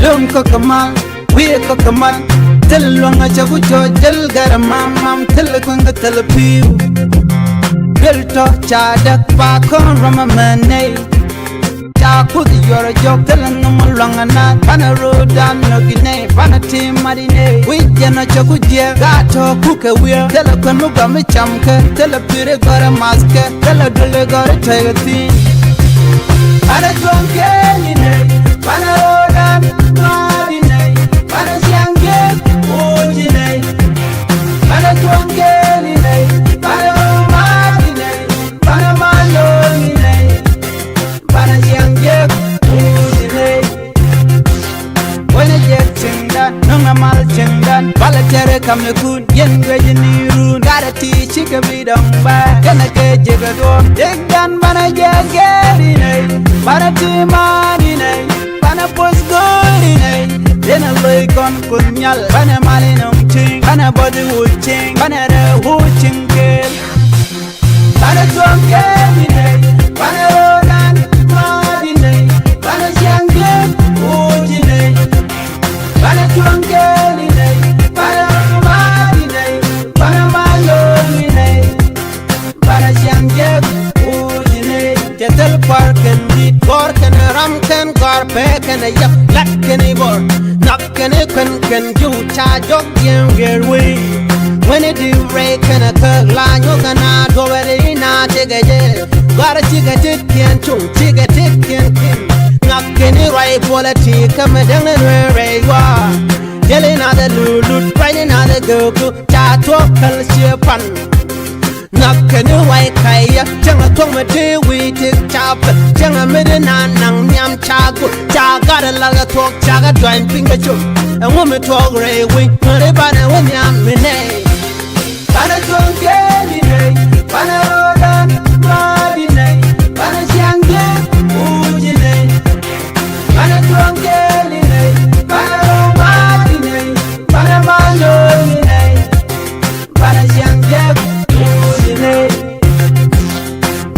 Lum kokamal, we kokamal. Tell longa chagu jo jel gara mam tell kunga tell piu. Girl talk chadak pa kon rama mane. Cha put your joke tell no longa na pana road down no gine pana team marine. We jana chagu je gato kuka weir tell kun muga me chamka tell a pure gara maske tell a dole gara tiger thin. Pana drunk any pana road down marine pana siange ojine pana tuangeli nei pana mati nei pana maloni nei pana siange ojine wena jet chindan nunga mal chindan bala tere kamle kun yen gweje niru gara ti chika bidong ba kana ke jega do degan bana jegeri nei pana ti mani nei pana pos gori nei Dena loy kon kunyal bana malinum ting bana body wuching bana re wuching kel bana tuange dinay bana rodan madinay bana siange ujinay bana tuange dinay bana madinay bana malonay bana siange ujinay jetel parken di korken ramken karpeken yap lakken ibor Can it can you charge up your way? When it do break and a curl line, you cannot go in a ticket. Got a ticket, can't you? Ticket, can't not any right quality, come down and where you are. Yelling at the lulu, riding at the go, chat walk, ship fun. Knock a new white kaya, Janga Tomate, we take chop, Janga Medina, Nang Yam Chago, Chaga, Laga talk, Chaga, joint finger choke, and woman talk ray, we put a banner when Yam Mene. Banner drunk, Banner Rodan, Madine, Banner Siange, Ujine, Banner drunk, Banner Madine, Banner Malone, Banner Siange.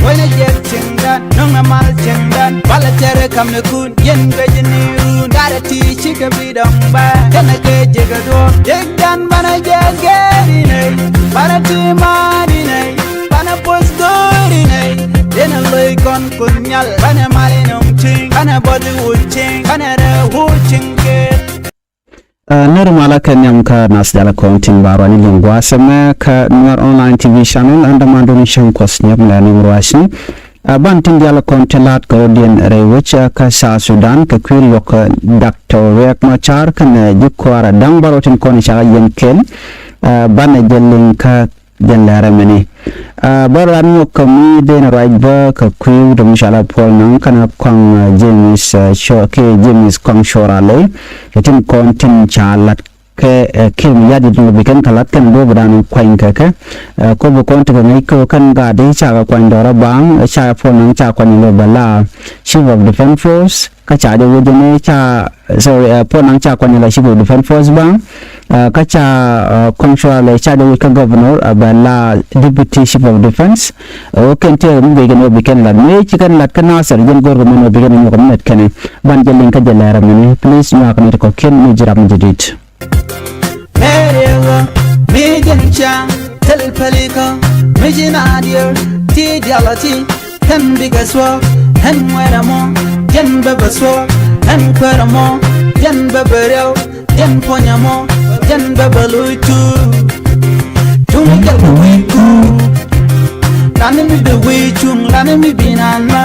When I get chindan, nunga mal chindan, bala tere kamne kun, yen gweje niru, gara ti chika bidong ba, kana ke jega do, jegdan bana jegeri nei, bana ti mari nei, bana pos gori nei, dena loy kon kunyal, bana malinum ching, bana body wuching, bana re wuching get. Normala kenyam ka nasdala kontin barwani lingwa sema ka Nuer Online TV channel anda mandoni shankos nyam na numruasin bantin diala kontelat Guardian rewicha ka South Sudan ka kwil yok Dr. Riek Machar kan jikwara dang barotin koni shaga yenken bana jelling ka jendara meni baran yok kami den raiba ka kwil dum shala pol nang kana kwang James James kwang shorale yatin kontin chalat ke kim yadi dum bikan kalat kan do bran kwain ka ko bo kontin ka ngai ko kan ga de cha ka kwain dora bang cha pol nang cha kwain lo bala chief of defense force ka cha de wudene cha sorry pol nang cha kwain la chief of defense force bang ka cha control cha de ka governor bala deputy chief of defense o kan te mu be gano bikan la me chikan lat kana sar jen gor mo be gano ko net kane ban jelin ka jelara meni please ma kan ko ken mu jiram jadid Merewa, Megancha, Tel Pelica, Mijinadir, T. Dialati, Hen Bigaswa, Hen Wedamo, Jen Babaswa, Hen Queramo, Jen Babarel, Jen Ponamo, Jen Babaluitu. Jung get the way to Lanimi the way chung, Lanimi Binana.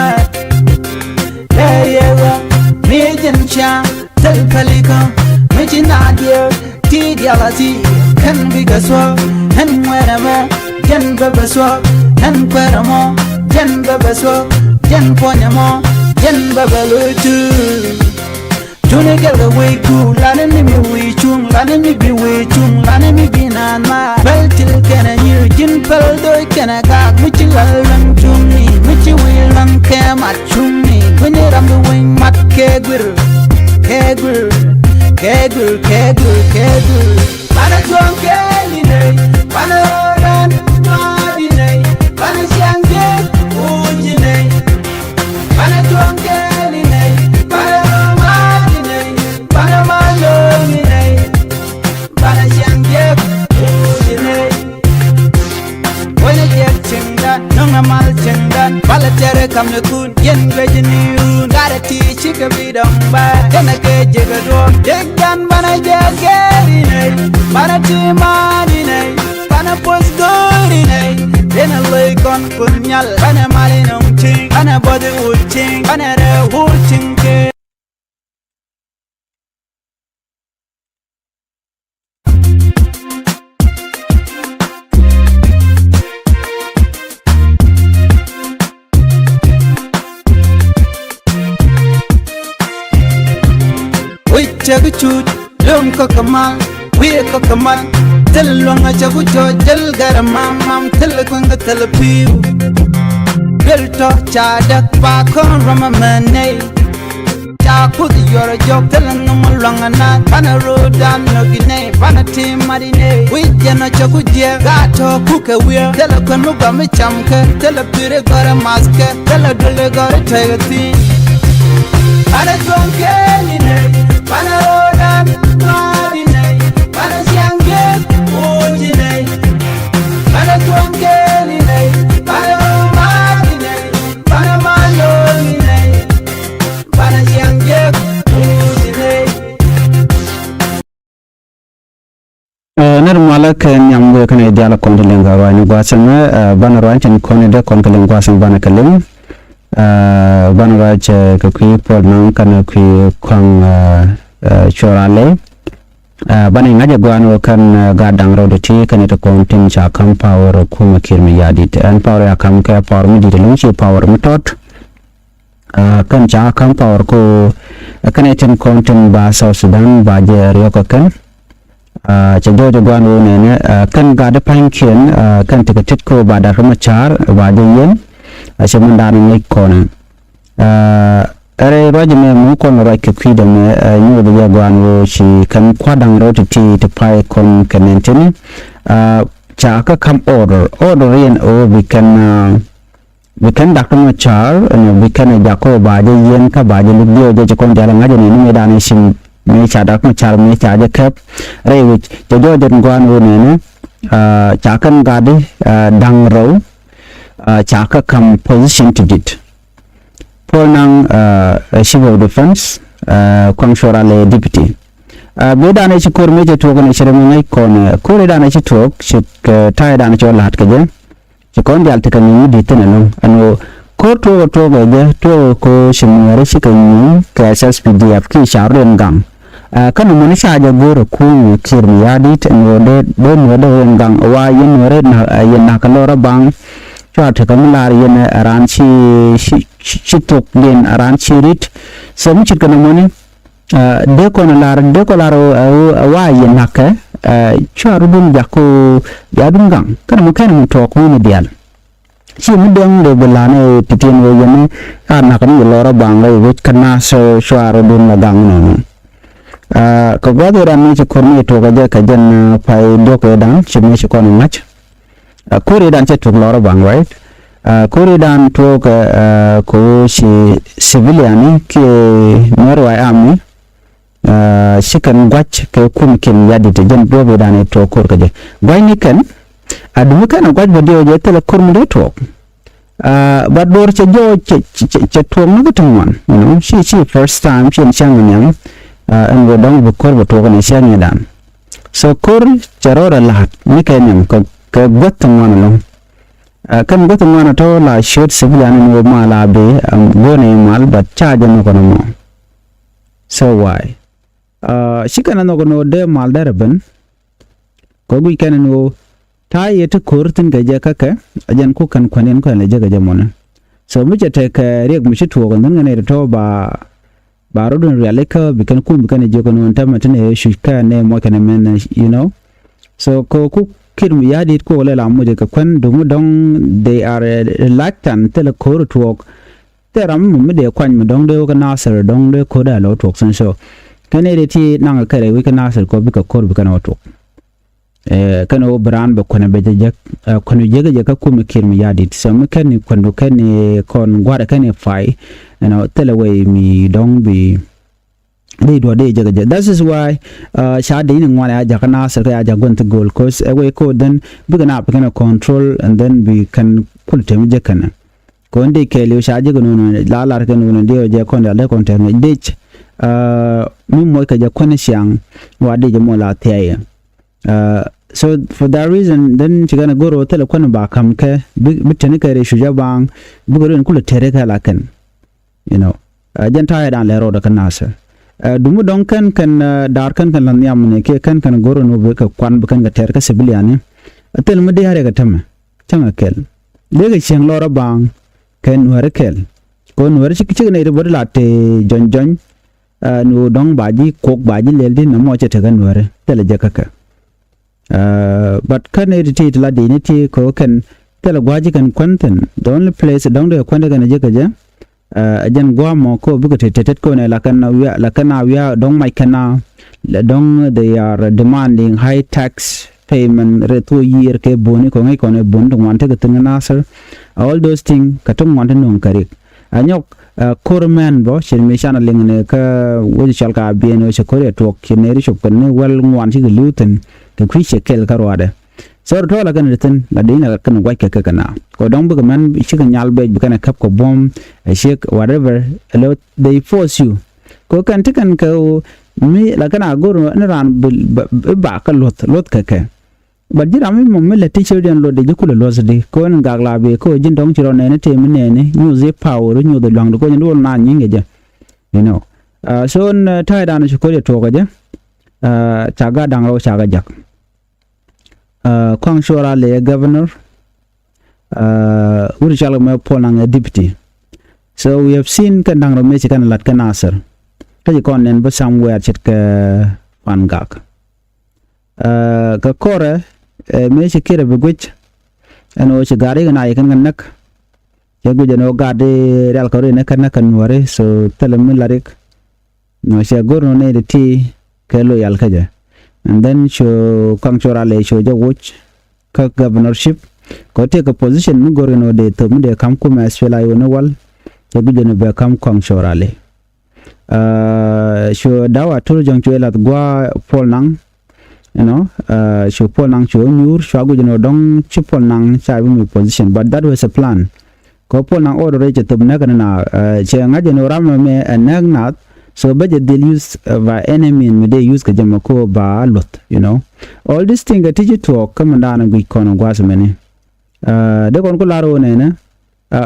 Merewa, Megancha, Tel Pelica, Mijinadir. Dialati, Hen Bigaswa, Hen Wedamo, Jen Babaswa, Hen Queramo, Jen Babaswa, Jen Ponamo, Jen Babalutu. Juni get the way to Lanimi we chung, Lanimi be way chung, Lanimi be nana. Well till can a new Jin Peldo can a gag, which you learn to me, which you will run cam at chummy. When you're on the wing, mat kegul, kegul. Kegul, kegul, kegul. Bana tuang keline, bana rodan madine, bana siange ujine. Bana tuang keline, bana madine, bana chere kam le kun yen gweji ni run gotta teach you can be done by can I get jigga do dig dan bana jageri nei bana timani nei bana pos gori nei then I lay con punyal bana mali nong ching bana body uching bana re uching ke chagu chut lum ko kamal we ko kamal tel longa chagu cho jel garamam mam tel ko nga tel piu bel to cha dak pa kon rama mane cha ku di yoro jok tel ngam longa na pana rodan no gine pana tim marine we jeno chagu je gato ku ke we tel ko no ga me chamke tel pire gara maske tel dole gara tegati ana tonke ni ne pana rodan nadi nei pana siangge oji nei pana tonke ni nei pana madi nei pana malo ni nei pana siangge oji nei ner malak nyam go kana diala kon de lenga wa ni gwasama bana ranchen kon de kon kalen gwasam bana kalim bana raj ka kui por nang kana kui kwang chorale bana ngaje gwano kan gadang rodo ti kan to kontin cha kam power kuma kirmi yadit an power ya kam ka power mi di lunchi power metot kan cha kam power ko kan etin kontin ba South Sudan ba je riek kan cha jojo gwano ne kan gada pankien kan tikatit ko ba da machar ba de yen asemandana ni kona are roje me mu kon ra ke kwida me nyu de yagwan wo shi kan kwadang ro ti te pai kon kenenteni cha ka kam order yen o we can dakto machar and we can jako ba je yen ka ba je libyo je kon dala ngaje ni me dane sim me cha dak machar me cha je kap re wi je jo de gwan wo ne cha kan gade dang ro chaka come position to it ponang civil defense control deputy beda na ci korme je to gona chere mai kon ko da na ci to ci tai da na ci lat ka je ci kon dal ta kan ni di tanano ano ko to ga to ko shimare shi kan ni ka SSPDF ki sharon gang kan mun sha ja goro ku kirmi ya dit no de do no de gang wa yin re na yin na ka lora bang cho ta kam lar yen aran chi tok den aran chi rit sem chi kana moni de ko lar wa yen nakka cho rubun jakko ya dum gang kana mo kan mo tok mo dial chi mo dong le belane titin wo yen na kan lora bang le wit kana so shwaro dun na gang no ko gado ran ni ko ni to ga ka jen pai doko dan chi mi ko ni mach kore dan che tok lora bang right kore dan tok ko si civilian ke merwa ami shikan gwach ke kum kin yadi te jen bobe dan to kor ka je gwai ni kan adu kan gwach video je tele kor mu tok but dor che jo che to mu gutun you know she first time she chang nyam and we don't record what to shang dan so kor charora lat ni kan ko ke gottum wana long kan gottum wana to la short civilian no mala be gone mal but charge no kono mo so why shikana no kono de mal darben ko gu kan no ta yete kortin gaje kaka ajan ku kan kwanen ko le jaga jamona so mu ta ka riek mu shi to gondon ne to ba rodon realika bikan ku bikan je kono tamatene shuka ne mo kana men you know so ko ku kirmi yadi ko le la muje ka kwan dumu dong they are reluctant tele kor tuok teram mu de kwan mu dong de ka nasar dong de ko da lo tuok san so kane de ti nang ka re wi ka nasar ko bi ka kor bi ka na tuok kano brand ba kona be jak kono jega ka kuma kirmi yadi so mu kan kondo kan kon gwada kan fai tele we mi dong bi they do they jaga that is why shade in ngwana aja kana sir aja gon to goal cause away ko then we can up can control and then we can pull them jakana ko ndi ke liu sha ji gnu la la ke nu ndi je kon da kon te dich mi mo ka ja kon siang wa di je mo la tie so for that reason then ci gana goro tele kon ba kam ke bitani ke re shuja bang bugo en kula tere ka la ken you know janta ya dan le ro da kan nasa dumu don kan dar kan lan yam ne ke kan goro no be ka kwan be kan ga ter ka civilian atel mu de hare ga tama kel le ga chen lora bang ken ware kel ko nuar ci ne re bod la te jon nu dong baji kok baji le din na mo ce ta gan ware tele je ka but kan ne ti la de ne ti ko kan tele gwaji kan kwanten the only place dong de kwanda ga ne je ka je jan gwa mo ko bugo tetet ko ne la kana wiya dong mai kana dong they are demanding high tax payment reto year ke boni ko ngai ko ne bon dong wante ke tengana sir all those thing katong wante non karik anyok korman bo shin me shana lingne ka wodi chalka bieno se kore tok kineri shop kan ne wal ngwan ti gluten ke kwiche kel karwade so to la kan ritin la dina kan wai ke kana ko dong bu man shi kan nyal be kan kap ko bom shek whatever hello they force you ko kan tikan ko mi la kana goro ne ran ba ka lot ke but jira mi mo mele teacher den lo de jukule lo zedi ko en gagla be ko jin dong chiro ne te mi ne new ze power new the long ko ndu na nyinge je you know so on tai dan ko to ko je chaga dang ro chaga jak kwang shora le governor uri chala me polang a deputy so we have seen kan dang ro me kan lat kan asar ta kon nen ba somewhere chet ka pan gak ka kore me se kire be guch ano se gari na kan nak ya guje no gade dal ko ne kan ware so telam larik no se gorno ne de ti kelo yal kaja and then show kangchora le show jo watch ka governorship ko take a position mu gorno de to mu de kam ko mas fela yo no wal ya guje no be kam kangchora le show dawa tur jong chuela gwa pol nang you know show pol nang show nyur show guje no dong chipol nang cha mu position but that was a plan ko pol nang order je to na kana che ngaje no ram me nang nat so budget they'll use by enemy and they use kajamako ba lot you know all this thing that you talk come down and kono gwasmene de kon ko laro ne na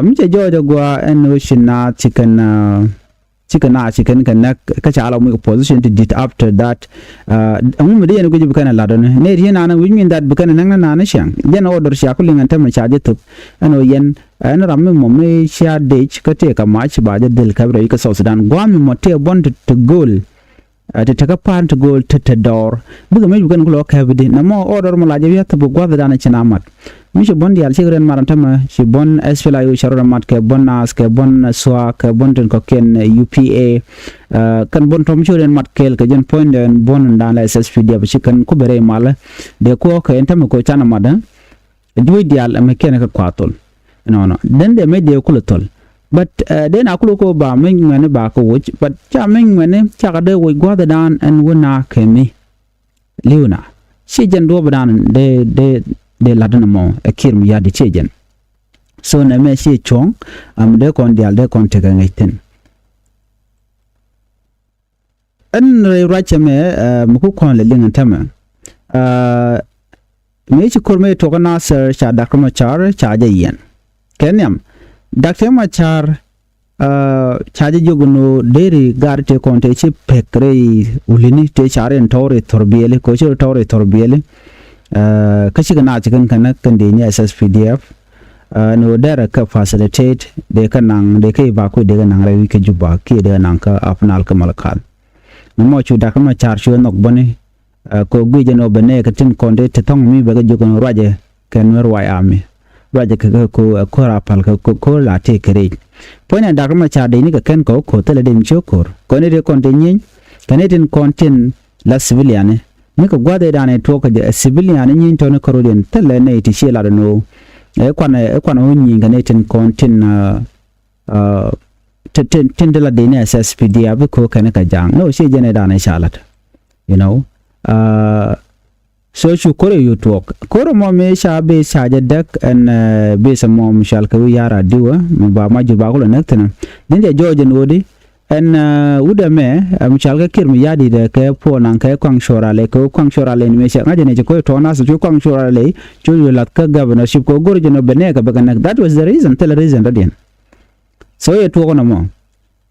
mje jojo gwa en ocean chicken kan ka chala mu position to dit after that mu de en ko jibu kana lado ne ri na we mean that bukana nang na na shang den order sha ko lingan tam cha je tup ano yen an ramme mo me sha de ka te ka match ba de del kabra ka South Sudan gwa mi mo te bon to goal to take a pan to goal to door buga me bukan ko ka bidi na mo order mo la je ya to gwa da na china mat mi shi bon dial sigren marantama shi bon SFLA yu sharora mat ke bon nas ke bon swa ke bon ten ko ken UPA kan bon tom shuren mat kel ke jen point den bon dan la SSPD ba shi kan ku bere mala de ko ko entama ko chana mada duwi dial me ken ka kwatol no den de me de kulotol but den akulo ko ba men ngane ba ko wuch but cha men ngane cha ka de wo gwa da dan and wona ke mi liuna shi jen do ba dan de ladana mo akir mi yadi chejen so na me shi chong de kon dial de kon te ngaiten an re rache me muku kon le lingan tama me chi kurme to kana sir cha dakma char cha je yen kenyam dakma char cha je joguno deri garte kon te chi pekre ulini te charen tore torbiele ko chi tore torbiele kashi kana cikin kana kan da ni SSPDF no dara ka facilitate de kanang de kai ba ko de nan rawi ke juba ke de nan ka apnal ka malakal mo chu da kama char chu nok bone ko guje no bene ka tin konde te tong mi ba ga jogon raje ken wer wa ami raje ka ko rapal ka ko la te kere pona da kama char de ni ka ken ko tele de mchokor ko ne de konde nyin kanetin kontin la civilian nika gwade dane toka je civilian nyin to ne karodin tele ne ti shela no kwana wonyi ngane tin kontin tin de la dene SSPD abi ko kana ka jang no she jene dane shalat you know so chu kore you talk kore mo me sha be sha dak and be sa mo mishal ka yara diwa ba ma ju ba ko nek tan din je joje nodi and uda me mishal ka kir mi yadi de ke po nan ka kwang shora le ko kwang shora le me sha ngaje ne ko to na so kwang shora le chu yu lat ka governorship ko gorje no bene ka ba that was the reason tell reason radien so ye to no mo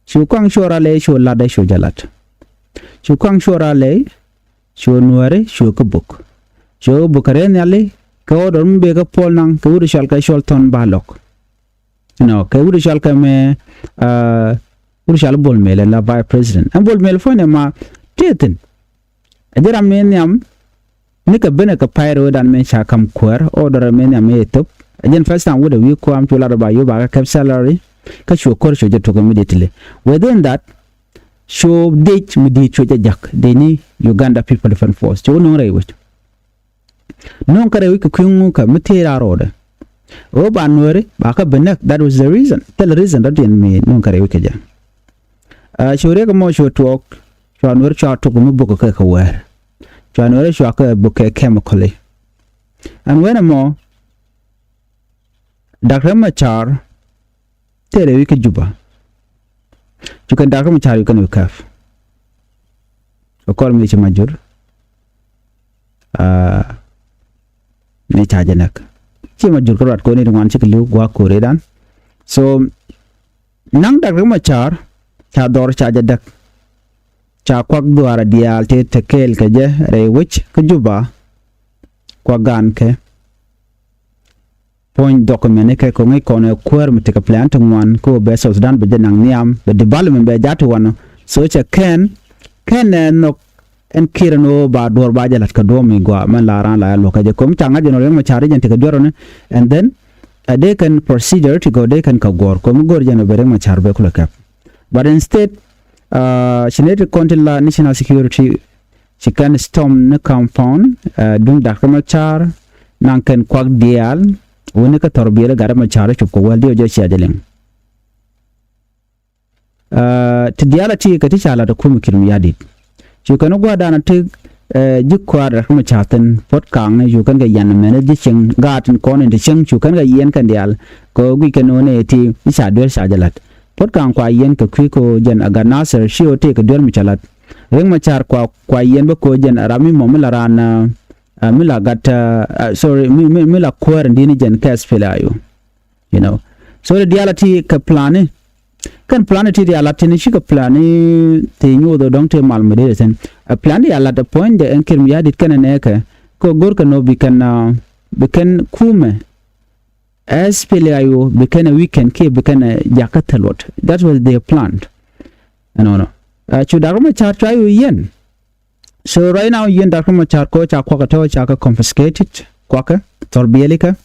chu kwang shora le chu la de chu jalat chu kwang shora le chu nuare chu ka buk so bukare nyali ko don be ga pol nang ko uri shal ka sholton balok ko uri shal ka me uri shal bol mele la vice president am bol mele fone ma tetin adira men yam ni ka bene ka pyro dan men sha kam kwar order men yam etop again first time would we ko am to la ba yo ba ka salary ka sho kor sho je to immediately within that show date mi di cho jak de ni Uganda people defense force cho no rewo non kare wi ku ka mitira roda o ba nore ba ka benek that was the reason tell reason that in me non kare wi ja shore ko mo sho talk sho nore sho to ko mu ka ka wer sho nore sho ka buke chemically and when mo Dr. Machar tere wi juba you can Dr. Machar you can kaf so call me major ne charge nak ci ma jur ko rat ko ni ngwan ci liu gwa ko redan so nang Dr. Machar cha dor charge dak cha kwak duara dial te tekel ke je re wich ke juba kwa gan ke point document ke ko ngi ko ne kwer mi te ka plant ngwan ko be South Sudan be nang niam be development be jatu wan so cha ken no en kirano ba dor ba jalat ka do mi gwa man la ran la lo ka je kom changa je no ma chari jante ka doro ne and then they can procedure to go they can ka gor kom gor je no bere ma char be kula kap but instead United Continental National Security she can storm the compound dung dak ma char nang ken kwak dial woni ka torbiyere gara ma char chup ko waldi o je sia deleng to dialati ka ti chala da kum kirmi yadit you can go down to jikwa da kuma chaten pot kang you can get yan men di ching garden kon in the ching you can get yen kan dial ko we can one ti isa dwel sa jalat pot kang kwa yen ka kwi ko jen aga nasir shi o te ka dwel mi chalat reng ma char kwa yen ba ko jen arami mo mi larana mi la gata sorry mi la kwar ndi ni jen kas pelayo you know so the reality ka plan kan plan ti dia latini shi ka plan te nyu do dong te mal mede sen a plan dia lat point de en kirm ya dit kan ne ka ko gor ka no bi kan kume as pele ayo bi kan weekend ke bi kan jakatalot that was their plan no chu daruma char chayo yen so right now yen daruma char ko cha ko ka to cha ka confiscated ko ka torbielika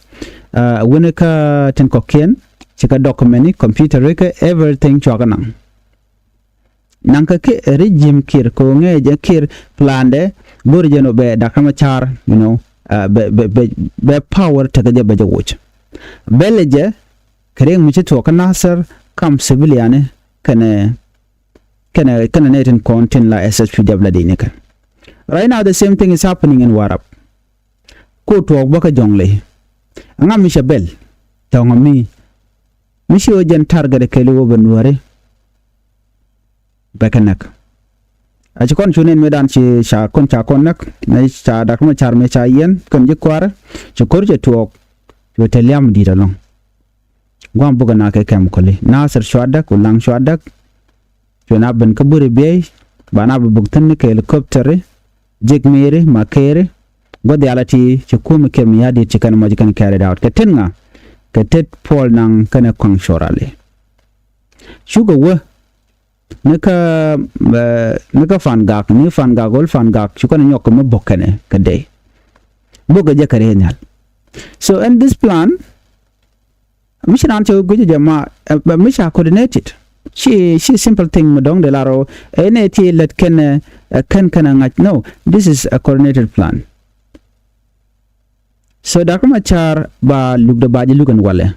winaka ten kokien chika document computer reka everything choganang nangka ke regime kir ko nge je kir plande burjeno be Dr. Machar you know be power ta je be jawuch beleje kare mu ci to kana sar kam civilian kana neten content la SSPW dine kan right now the same thing is happening in Warap ko to baka jongle ngam mi shabel tawngami Misho jen target ke lu benware bakanak aji kon chunen medan ci sha kon nak na cha dak ma char me cha yen kon je kwara ci korje tuok yo teliam di dalong gwam buga na ke kam kole nasir shwadak ulang shwadak jona ben kaburi be bana bu bugtan ke helicopter jek mere makere gode alati ci kum ke mi yadi ci kan ma kan carried out ke tenga ketet pol nang kana kong shorale shuga wa naka fan gak ni fan gagol fan gak chukana nyok mo bokane kade boga je kare nyal so in this plan mission ancho guju jama mission coordinated she simple thing modong de laro net let kan ngach no this is a coordinated plan. So Dr. Machar ba lugda baji lugan wale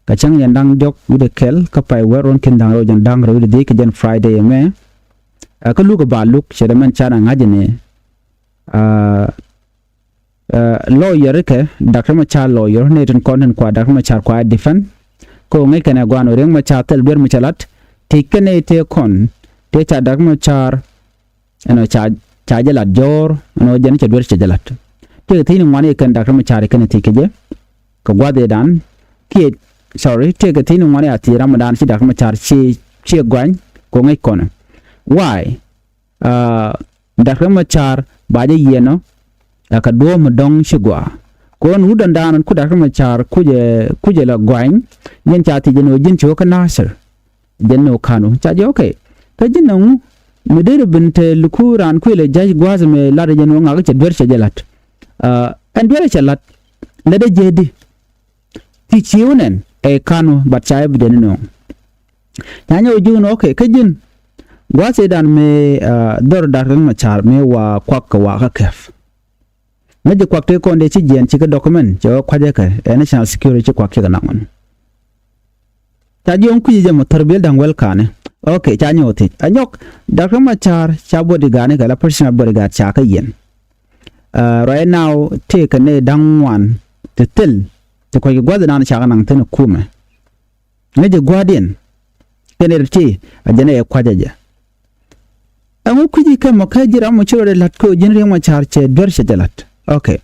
kachang yandang jok ude kel kapai weron kindang ro jandang ro ude dik jen Friday me ka luga ba luk shedaman chana ngajene lawyer ke Dr. Machar lawyer ne tin kon kwa Dr. Machar kwa defend ko ngai kana gwano riek Machar tel ber michalat tikene te kon te cha Dr. Machar ano cha jalat jor ano jan cha ber cha jalat te tin ngwane kan Dr. Machar kan tikeje ko gwade dan ki sorry te ga tin ngwane ati Ramadan si Dr. Machar chi gwan ko ngai kon why Dr. Machar baje yeno aka do mo dong shigwa ko nu dan dan ku Dr. Machar kuje la gwan yen cha ti jeno jin cho ka nasir jeno kanu cha je okay ka jinu mu de binte lukuran ku le jaj gwaz me la de jeno nga ga ber che jalat and ber che lat le de jedi ti chiunen e kanu bat cha be no nyanyo jun okay ka jin gwase dan me dor Dr. Machar me wa kwak wa ka kef Naje kwak te konde chi jen chi ka document jo kwaje ka national security kwak ke nangon ta jong ku je mo torbel dang wel kane okay cha nyoti anyok Dr. Machar cha body gane ka la personal bodyguard cha ka yen right now te ka ne dang wan te tel te ko gwada nan cha nang ten kuma naje gwadien kene ti ajane e kwaje ja amu ku ji ka mo ka jira mo chiro lat ko jin riek Machar che dor che jalat okay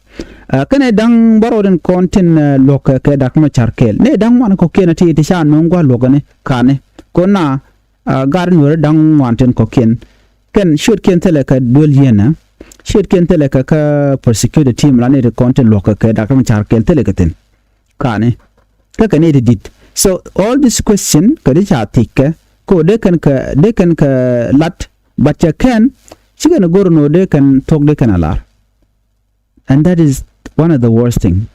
kene dang baroden kontin lok ke Dr. Machar kel ne dang wan ko ken ti ti shan non gwa logane kane ko na garin wor dang wanten ko ken shoot ken tele ka dol yena shoot ken tele ka persecute team la ne de kontin lok ke Dr. Machar kel tele katen kane ka kane dit so all this question ka de cha tik ko de kan ka lat bacha ken chigen gorno de kan tok de kan alar and that is one of the worst thing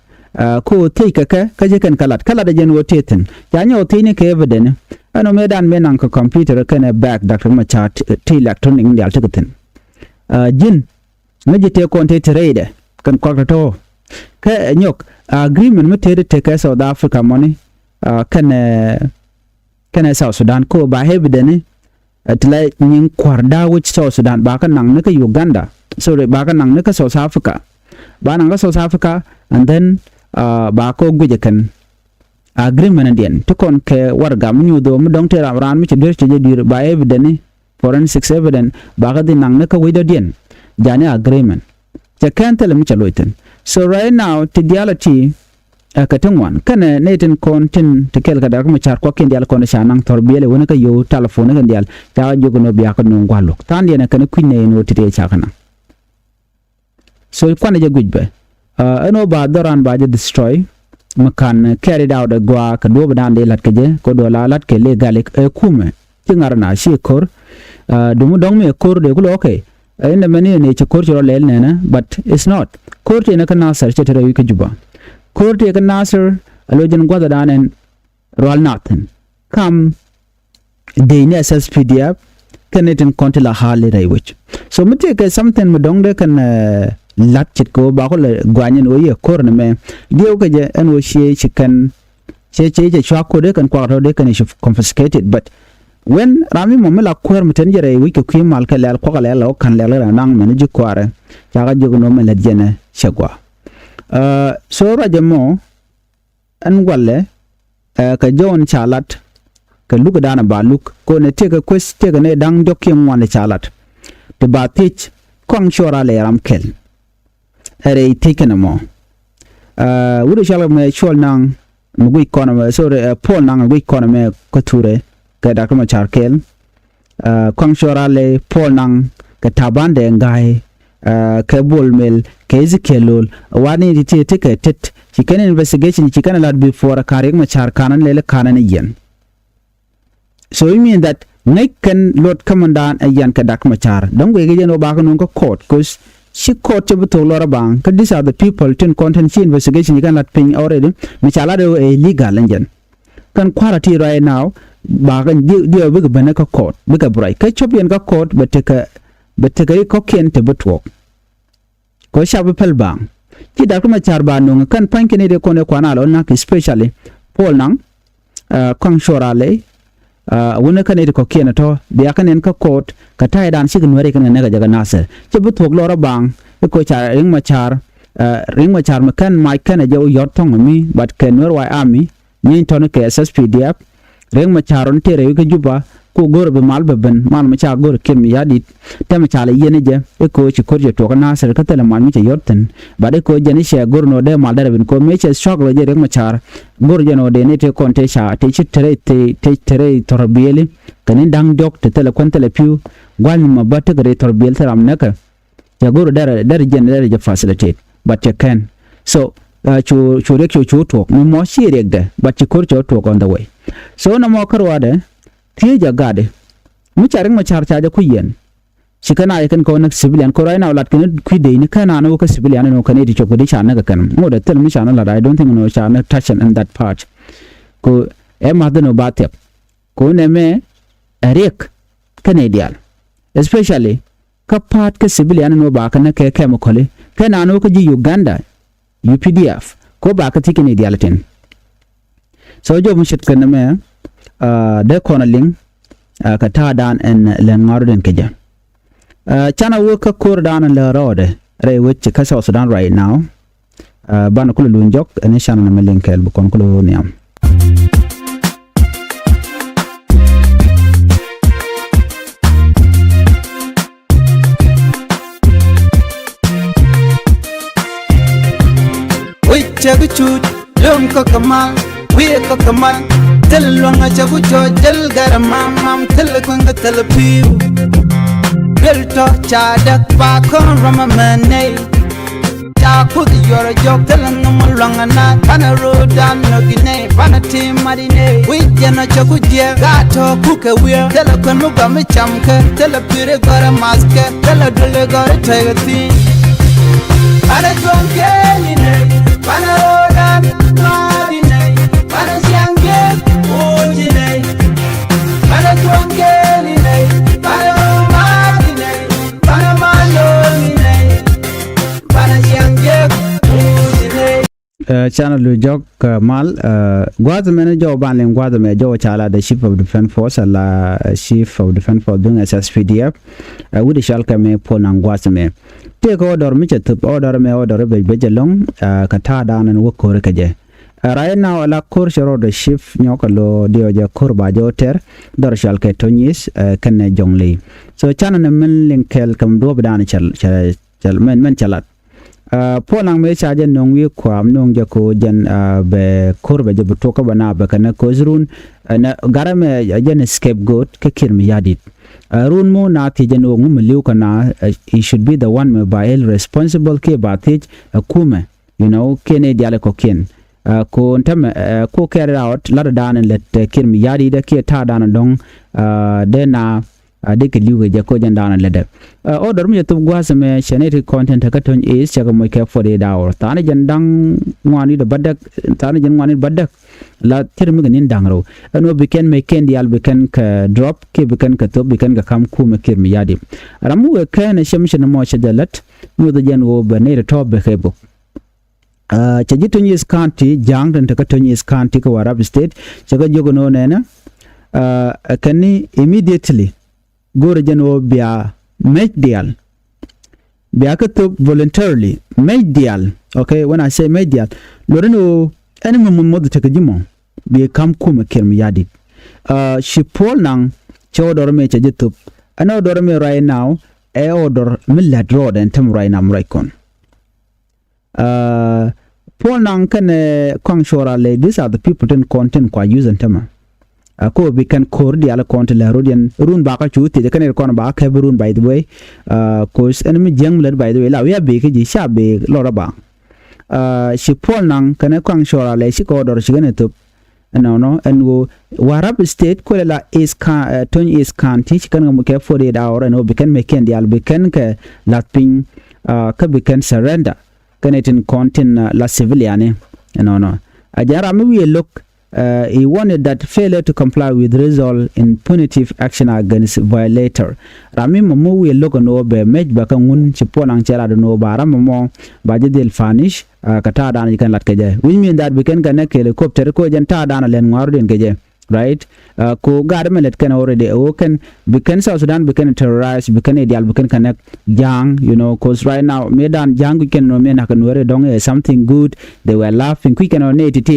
ko take ka je kan kala da jen wotetin janyo tini ke evident ano medan menan ko computer kan back Dr. Machar ti electronic ndi altetin jin ngaji te kon te trade kan kwakto ka nyok agreement mete te ka South Africa money kan South Sudan ko ba evident atlay nyin kwarda which South Sudan ba kan nang ne ka Uganda sorry ba kan nang ne ka South Africa ba nang South Africa and then ba ko guje kan agreement den to kon ke warga mu do mu dong te ran mi ci der ci dir ba evident forensic evidence ba ga din nang ne ka wido den jani agreement te kan tele mi ci loiten so right now the reality ka tangwan kana neten kontin te kel ka Dr. Machar ko ken dial kon shanang torbele wona ka yo telephone kan dial ta jogo no biya ko no gwalo tan dena kana kunne no tite cha kana so kwana je gujbe ano ba doran ba je destroy makan carried out a gwa ka do badan de lat ke je ko do la lat ke legal e kume tingarna shi kor dumu dong me kor de ko okay ina mani ne che kor choro lel nena but it's not kor te na kana sar che tere wi ke juba kor te kana sar alojen gwada danen roal nathen kam de ne SSPDF kanetin kontila hali raiwich so mute ke something mudong de kan lat chit ko ba ko gwanyen o ye kor ne me dio ke je en wo she chicken che chwa ko de kan kwa de kan confiscated but when rami mo mela kwer muten jere wi ko ki mal ka lel ko ka lel kan lel nang men ji kware ja ga jogo no mela jene chegwa so rajamo an gwalle ka jon chalat ka luka dana ba luk ko ne tega quest tega ne dang dokim wane chalat te ba tich kong shora le ram kel ere taken mo wuri shala me chol nang mugui kona me sorry pol nang mugui kona me koture ka Dr. Machar kel kong shora le pol nang ka tabande ngai ka bolmel ka ezekielol wani ti te ka tet chicken investigation chicken lad before ka riek Machar kanan le kanan yen. So you mean that Nikan Lord Commandant ayan ka Dr. Machar don't we get no back on court because she court to Laura Bang because these are the people to content she investigation you can let ping already which are a legal engine can quality right now back and deal big beneka court big a bright catch up in court but take a cocaine to but walk ko shabu pel bang ki Dr. Machar ba no kan pankene de kone kwana lo nak especially Paul nang kong shorale wona kan ede ko kena to biya kan en ka court ka tay dan sigin wari kan ne ga jaga nasir ci bu tok lora bang ko cha ring Machar ring machar makan mai kan aja yot thong mi but ken Nuer Wai Army ni ton ke SSPDF ring macharon tere ke juba ko gor be mal ben mal machar gor kim yadit te machar yene je e ko ci korje to kana ser ka tele mal mi te yotten bade ko jeni she gor no de mal dare bin ko me che struggle je ring machar gor je no de ne te konte sha te ci tere torbiyeli kanin dang dok te tele kon tele piu gwal ma batte gare torbiyel taram naka ya gor dare je facilitate but you can so chu rek chu talk no more she rek de but you could talk on the way so no more karwade tie ja gade mu charing ma char chaja ku yen shikana yakan ko nak civilian ko right now lat kan ku de ni kana no ka civilian no kan edi choko di chana kan mo da tel mi chana la I don't think no chana touch in that part ko e ma da no batep ko ne me rek canadian especially ka part ka civilian no ba kan ke chemical kana no ka ji Uganda UPDF ko ba ka tikini dialatin so jo mu shit kan me de konaling ka ta dan en len ngorden keja chana wo ka kur dan le rode re which ka South Sudan right now ban ko lu njok en chana na melen kel bu kon ko niam chagu chut lum ko kamal we ko kamal tel longa chagu cho jel garamam mam tel ko nga tel piu bel to cha dak ba kon rama mane cha ku di yoro jok tel ngam longa na pana rodan no gine pana tim marine we jana chagu je ga to ku ke we tel ko no ga me chamke tel pire gara maske tel dole gara tayati ana jonke ni ne pana rodan madine pana siange ojine pana jonke ni ne pana madine pana maloni ne pana siange ojine channel lu jok mal gwaz mena jo banlen gwaz me jo chala the chief of defense force la chief of defense force dung SSPDF wudi shalka me ponang gwaz me take order mi chet order me order be jelong ka ta danan wo kore kaje right now la kor shoro the chief nyokalo dio je kor ba jo ter dor shalka tonyis kan jongli so channel men linkel kam do bdan chal men chalat ponang me chaje nong wi kwam nong je ko jen be kurbe je to ka bana be kana ko zrun na garame jen scapegoat ke kirmi yadit run mo na ti jen ngum liu kana he should be the one mobile responsible ke batij kume you know kene diale ko ken ko ntam ko carry out lar dan let kirmi yadi da ke ta dan dong de na de ke liu je ko jen dan lede order mi to gwasa me cheneti content ka ton is chaga mo ke for the hour tane jen dang ngwani de badak tane jen ngwani badak la tirmi ganin dangro no biken me ken dial biken ka drop ke biken ka to biken ka kam ku me kirmi yadi ramu ke na shemshin mo shajalat no de jen wo bane to be khebo Chajitonyis County jang dan Takatonyis County ko Warab State chaga jogo no nena kani immediately gore jeno bia make deal bia ka to voluntarily make deal okay when I say make deal loreno any mo de takajimo be kam kuma kirmi yadi she pol nang chodor me chajitup an order me right now a order millad road and tam right now right kon Paul nang kan kwang shora le these are the people ten content kwa use and tema ko we can cordi ala content la rodian run ba ka chuti de kan kon ba ka run by the way cause enemy jeng led by the way la we be ke ji sha be lora ba shi Paul nang kan kwang shora le shi ko dor shi gane to no and wo Warab State ko la is ton is county shi kan mo ke 48 hour and we can make the al be kan ke latping ka be can surrender Canadian content la civilian no ajara we look he wanted that failure to comply with result in punitive action against violator rami mo we look no be mej ba kan un chiponang chela no bara mo ba jedel fanish kata dan kan lat keje we mean that we can connect helicopter ko jen ta dan len ngor den keje right? Ko government can already can South Sudan can terrorize, can ideal, can connect young, you know, cause right now medan young we can men can wear dong something good. They were laughing, quick and on it,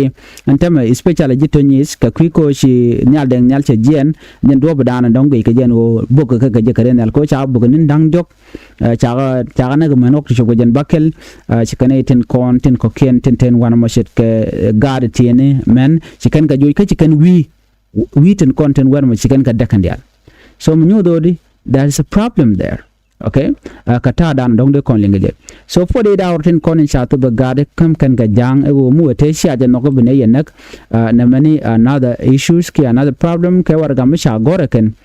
and tell me especially jitonis, kakwiko she nyal deng nyal che jen, then do badan and dong be kajan o book a kajakaran al coach out book and dang jok, chagana manok to shogajan buckle, chicanatin corn, tin cocaine, tin one machete guard tiene men, chicken kajuka chicken wheat and content where much chicken kadekandial. So mnyu dodi there is a problem there. Okay, kata dan dong de kon lingaje. So 48 hours tin kon insha to be guard kam kan ga jang e wo mu te sha jan no bine yenak na many another issues ki another problem ke war ga misha gore ken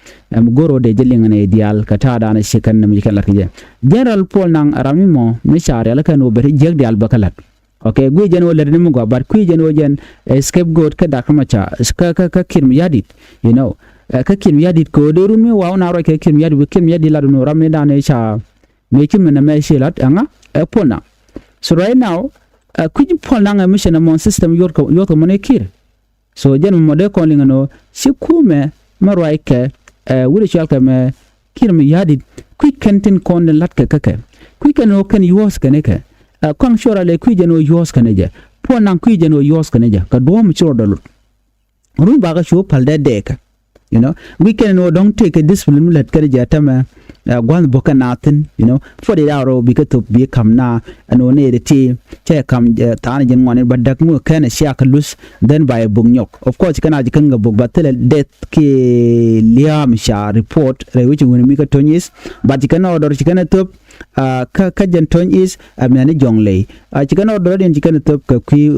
goro de jeling ne ideal kata dan chicken na mi kan lakije. General Paul nang aramimo misha re la kan o be jeg dial bakalat. Okay, gui jen wo lerni mungo but kui jen wo jen scapegoat ka dakamacha ka kirm yadit, you know, ka kirm yadit ko derun mi wa na ro ka kirm yadit we kirm yadit la no ramne da ne cha me kim na me shelat anga e pona. So right now kuji pona nga mission amon system yor ko mone kir. So jen mo de ko linga no sikume marwai ke wuri shalka me kirm yadit kui kentin kon lat ka ka kui kan no kan yos kaneke kong shora le kwi jeno yos kaneja po nan kwi jeno yos kaneja ka do mu chiro dalut ru ba ga sho palde deka, you know, we can no don't take a discipline let kareja tama gwan boka natin, you know, for the hour bi ka to bi kam na ano ne de ti che kam tan jen ngone ba dak mu kana sha ka lus then by bug nyok of course kana jikan ga bug batel det ke liam sha report re which ngone mi ka tonyis but kana order kana top ka jen ton is amene jonglei chicken order den chicken top ka ki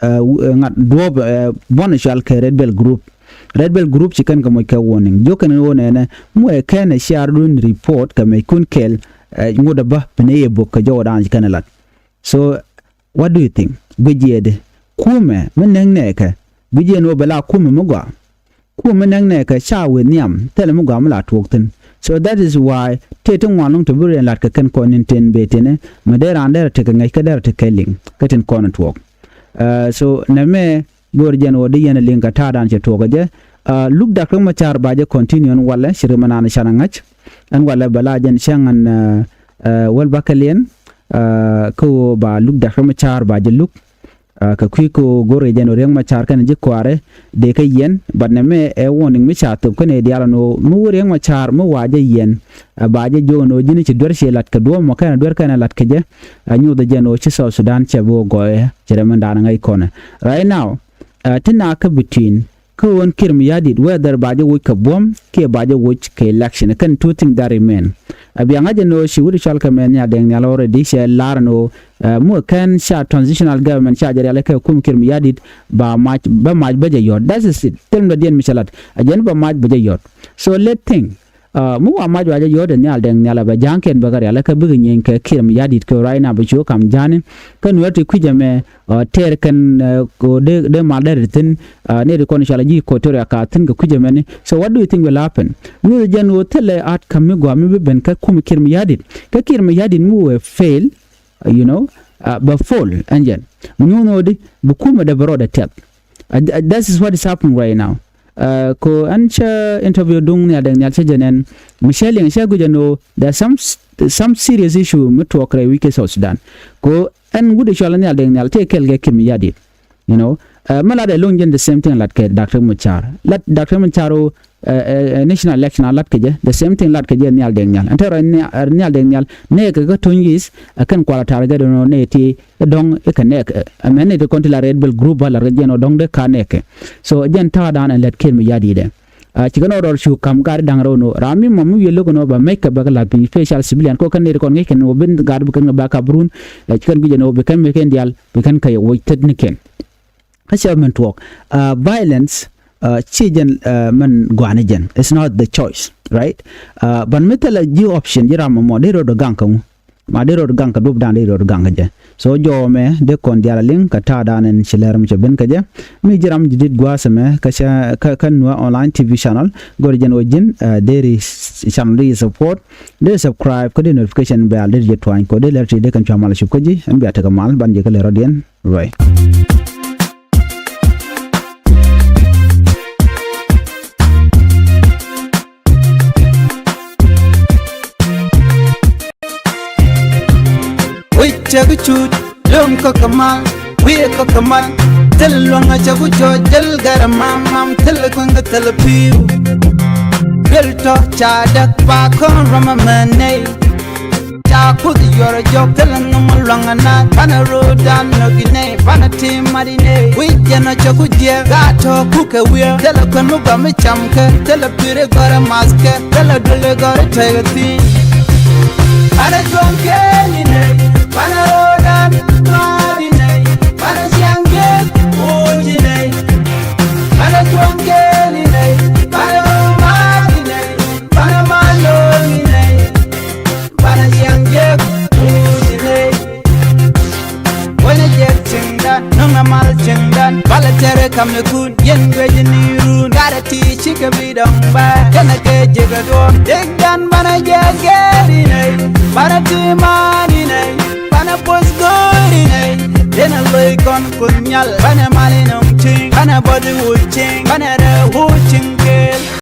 ngat do bon shal ke red bell group chicken ka mo ka warning jokan wona na mo e kana share dun report ka me kun kel ngoda ba pene ye bok ka jawda chicken lat. So what do you think gujede kume meneng ne ka guje no bela kume mogwa kume meneng ne ka shawe niam tele mogwa mala twokten. So that is why tating one to bury like a can contain betine, Madera and there taking a cadder to killing, cutting corner walk. So Name Gorjan or Diana link a tad and Chatogaja. Look the machar baja continue on Walla, Shiriman Shanangach, and Walla Balajan Shang and well Bakalian, ko ba look the machar baja look. Ka kwiko gore jeno reng machar kan je kware de ka yen but na me e warning mi cha to kone diala no mu reng machar mu waje yen ba je jono jini ci dor shelat ka do mo kana dor kana lat ka je anyu de jeno ci South Sudan che bo goye ci de mandana ngai kone right now tina ka between ko won kirm yadid whether ba je wuka bom ke ba je wuch ke election kan two things that remain abianga jeno shi wuri shalka men ya deng nyalo already she larno mo kan sha transitional government sha jare alaka kum kirm yadid ba maj ba je yot that is it tel no dien misalat ajen ba maj ba je yot so let think mu wa maj ba je yot ne al deng nyala ba janken ba gare alaka bi nyen ka kirm yadid ko right now ba jo kam jani kan wati kujame ter kan ko de ma der tin ne de kon shala ji ko tor ka tin ga kujame ne. So what do you think will happen mu jen wo tele at kam mi go mi ben ka kum kirm yadid mu fail, you know, but fall engine mu no di bu kuma da baro da tek that is what is happening right now. Ko ancha interview dung ne da nyal jenen Michelle yang sha gujano there's some serious issue mu to kray wike South Sudan ko an gude shala ne da nyal te kel ga kim yadi, you know, mala da longen the same thing lat ke Dr. Machar lat Dr. Macharo national election lat ke je the same thing lat ke je nyal deng nyal antero nyal deng nyal ne ka tongis kan kwala targa no ne ti dong e kan ne amene de kontila red bell group bala je no dong de kaneke so jen ta dan let kel mi yadi de chigano dor shu kam gar dang ro no rami mamu yelo no ba make ba la bi special civilian ko kan ne kon ngeken no ben gar bu kan ba ka brun chikan bi je no be kan meken dial be kan kay wo technique achievement work violence chijen man gwanajen it's not the choice, right? But metala ji option jira mo de ro do ganka ma de ro do ganka dub dan de ro do ganka je so jo me de kon diala link ka ta danen chileram che ben ka je mi jiram jidit gwasame ka kan Nuer Online TV channel gorjen ojin deri channel de support de subscribe ko de notification bell de je twan ko de lerti de kan chamal shu ko ji an bi ataka mal ban je ka le rodien right. chagu chut lum ko kamal we ko kamal tel longa chagu cho jel garamam mam tel ko ngatal piu bel to cha dak pa kon rama mane cha put your job tel ngum longa na pana rodan no gine pana tim marine we jana chagu je gato kuke we tel ko no gam chamke tel pire gara maske tel dole gara tayati ana jonke ni ne pana rodan marine pana siange ojine ana jonke ni ne pana marine pana maloni ne pana siange ojine wala jet chindan nunga mal chindan bala tere kamne kun yen gweje ni run gara ti chike bidong ba kana ke jega do degdan bana jageri ne bana ti mani ne bana pos gori ne dena loy kon kunyal bana malinum ching bana body wu ching bana re wu ching